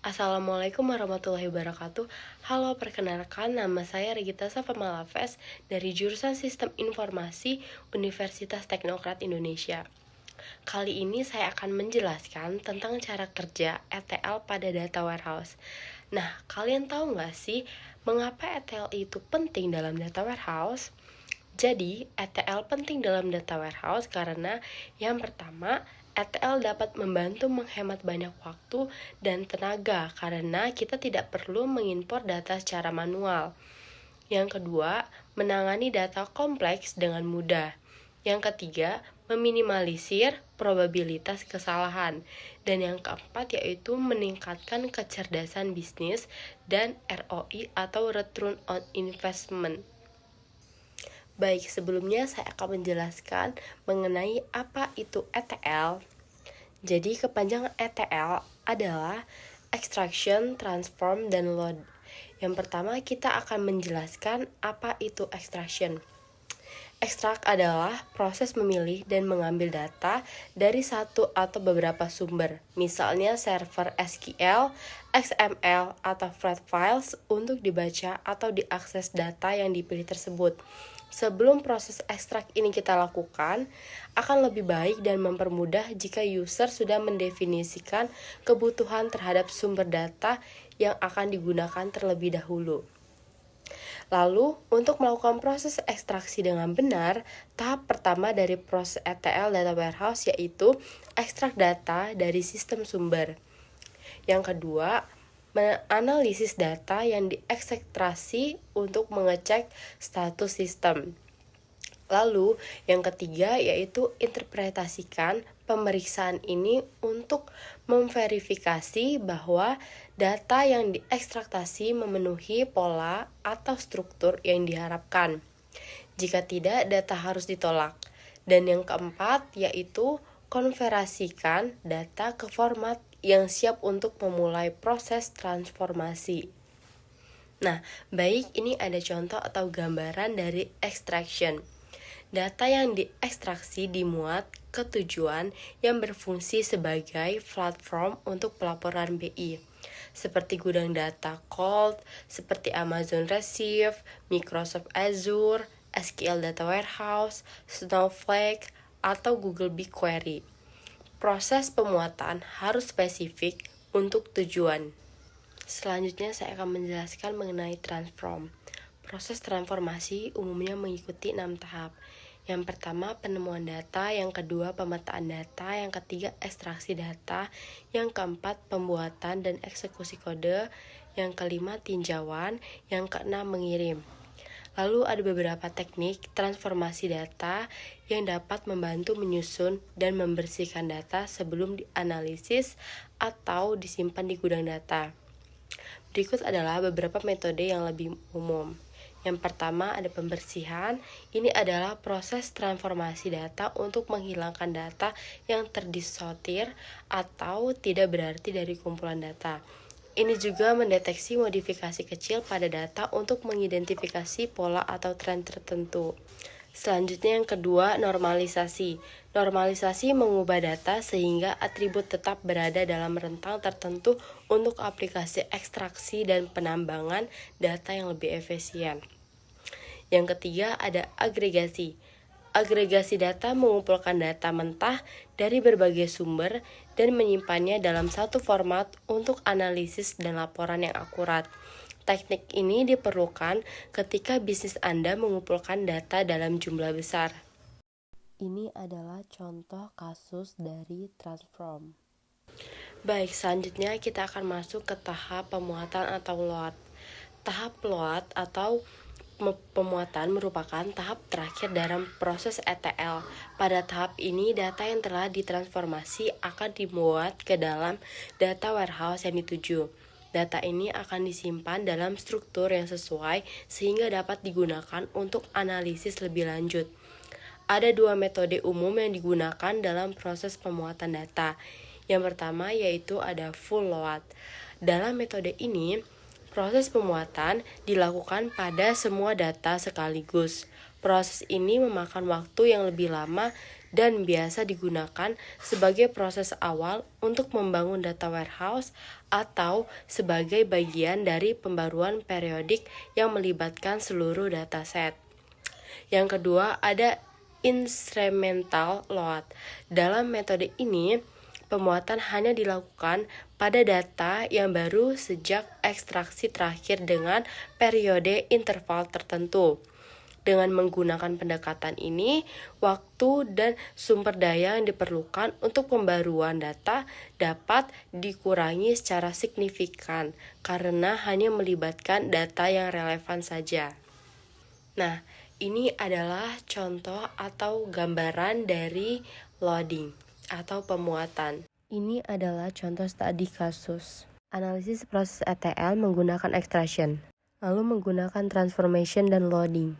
Assalamualaikum warahmatullahi wabarakatuh. Halo, perkenalkan nama saya Regita Safa Malaves dari jurusan Sistem Informasi Universitas Teknokrat Indonesia. Kali ini saya akan menjelaskan tentang cara kerja ETL pada data warehouse. Nah, kalian tahu nggak sih mengapa ETL itu penting dalam data warehouse? Jadi, ETL penting dalam data warehouse karena yang pertama, ETL dapat membantu menghemat banyak waktu dan tenaga karena kita tidak perlu mengimpor data secara manual. Yang kedua, menangani data kompleks dengan mudah. Yang ketiga, meminimalisir probabilitas kesalahan. Dan yang keempat yaitu meningkatkan kecerdasan bisnis dan ROI atau Return on Investment. Baik, sebelumnya saya akan menjelaskan mengenai apa itu ETL. Jadi, kepanjangan ETL adalah Extraction, Transform, dan Load. Yang pertama, kita akan menjelaskan apa itu extraction. Ekstrak adalah proses memilih dan mengambil data dari satu atau beberapa sumber, misalnya server SQL, XML, atau flat files untuk dibaca atau diakses data yang dipilih tersebut. Sebelum proses ekstrak ini kita lakukan, akan lebih baik dan mempermudah jika user sudah mendefinisikan kebutuhan terhadap sumber data yang akan digunakan terlebih dahulu. Lalu, untuk melakukan proses ekstraksi dengan benar, tahap pertama dari proses ETL data warehouse yaitu ekstrak data dari sistem sumber. Yang kedua, menganalisis data yang diekstraksi untuk mengecek status sistem. Lalu, yang ketiga yaitu interpretasikan pemeriksaan ini untuk memverifikasi bahwa data yang diekstraktasi memenuhi pola atau struktur yang diharapkan. Jika tidak, data harus ditolak. Dan yang keempat yaitu konversikan data ke format yang siap untuk memulai proses transformasi. Nah, baik, ini ada contoh atau gambaran dari extraction. Data yang diekstraksi dimuat ke tujuan yang berfungsi sebagai platform untuk pelaporan BI, seperti gudang data Cold, seperti Amazon Redshift, Microsoft Azure, SQL Data Warehouse, Snowflake, atau Google BigQuery. Proses pemuatan harus spesifik untuk tujuan. Selanjutnya saya akan menjelaskan mengenai transform. Proses transformasi umumnya mengikuti 6 tahap. Yang pertama, penemuan data, yang kedua, pemetaan data, yang ketiga, ekstraksi data, yang keempat, pembuatan dan eksekusi kode, yang kelima, tinjauan, yang keenam, mengirim. Lalu ada beberapa teknik transformasi data yang dapat membantu menyusun dan membersihkan data sebelum dianalisis atau disimpan di gudang data. Berikut adalah beberapa metode yang lebih umum. Yang pertama ada pembersihan. Ini adalah proses transformasi data untuk menghilangkan data yang terdisortir atau tidak berarti dari kumpulan data. Ini juga mendeteksi modifikasi kecil pada data untuk mengidentifikasi pola atau tren tertentu. Selanjutnya yang kedua, normalisasi. Normalisasi mengubah data sehingga atribut tetap berada dalam rentang tertentu untuk aplikasi ekstraksi dan penambangan data yang lebih efisien. Yang ketiga ada agregasi. Agregasi data mengumpulkan data mentah dari berbagai sumber dan menyimpannya dalam satu format untuk analisis dan laporan yang akurat. Teknik ini diperlukan ketika bisnis Anda mengumpulkan data dalam jumlah besar. Ini adalah contoh kasus dari transform. Baik, selanjutnya kita akan masuk ke tahap pemuatan atau load. Tahap load atau pemuatan merupakan tahap terakhir dalam proses ETL. Pada tahap ini, data yang telah ditransformasi akan dimuat ke dalam data warehouse yang dituju. Data ini akan disimpan dalam struktur yang sesuai sehingga dapat digunakan untuk analisis lebih lanjut. Ada dua metode umum yang digunakan dalam proses pemuatan data. Yang pertama yaitu ada full load. Dalam metode ini, proses pemuatan dilakukan pada semua data sekaligus. Proses ini memakan waktu yang lebih lama dan biasa digunakan sebagai proses awal untuk membangun data warehouse atau sebagai bagian dari pembaruan periodik yang melibatkan seluruh dataset. Yang kedua, ada incremental load. Dalam metode ini, pemuatan hanya dilakukan pada data yang baru sejak ekstraksi terakhir dengan periode interval tertentu. Dengan menggunakan pendekatan ini, waktu dan sumber daya yang diperlukan untuk pembaruan data dapat dikurangi secara signifikan karena hanya melibatkan data yang relevan saja. Nah, ini adalah contoh atau gambaran dari loading atau pemuatan. Ini adalah contoh studi kasus. Analisis proses ETL menggunakan extraction, lalu menggunakan transformation dan loading.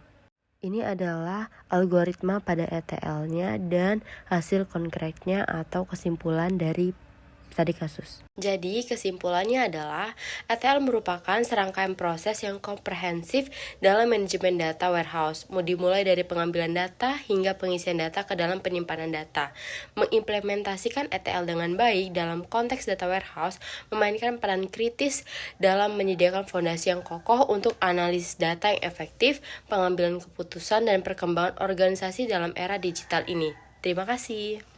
Ini adalah algoritma pada ETL-nya dan hasil konkretnya atau kesimpulan dari studi kasus. Jadi kesimpulannya adalah ETL merupakan serangkaian proses yang komprehensif dalam manajemen data warehouse, dimulai dari pengambilan data hingga pengisian data ke dalam penyimpanan data. Mengimplementasikan ETL dengan baik dalam konteks data warehouse memainkan peran kritis dalam menyediakan fondasi yang kokoh untuk analisis data yang efektif, pengambilan keputusan, dan perkembangan organisasi dalam era digital ini. Terima kasih.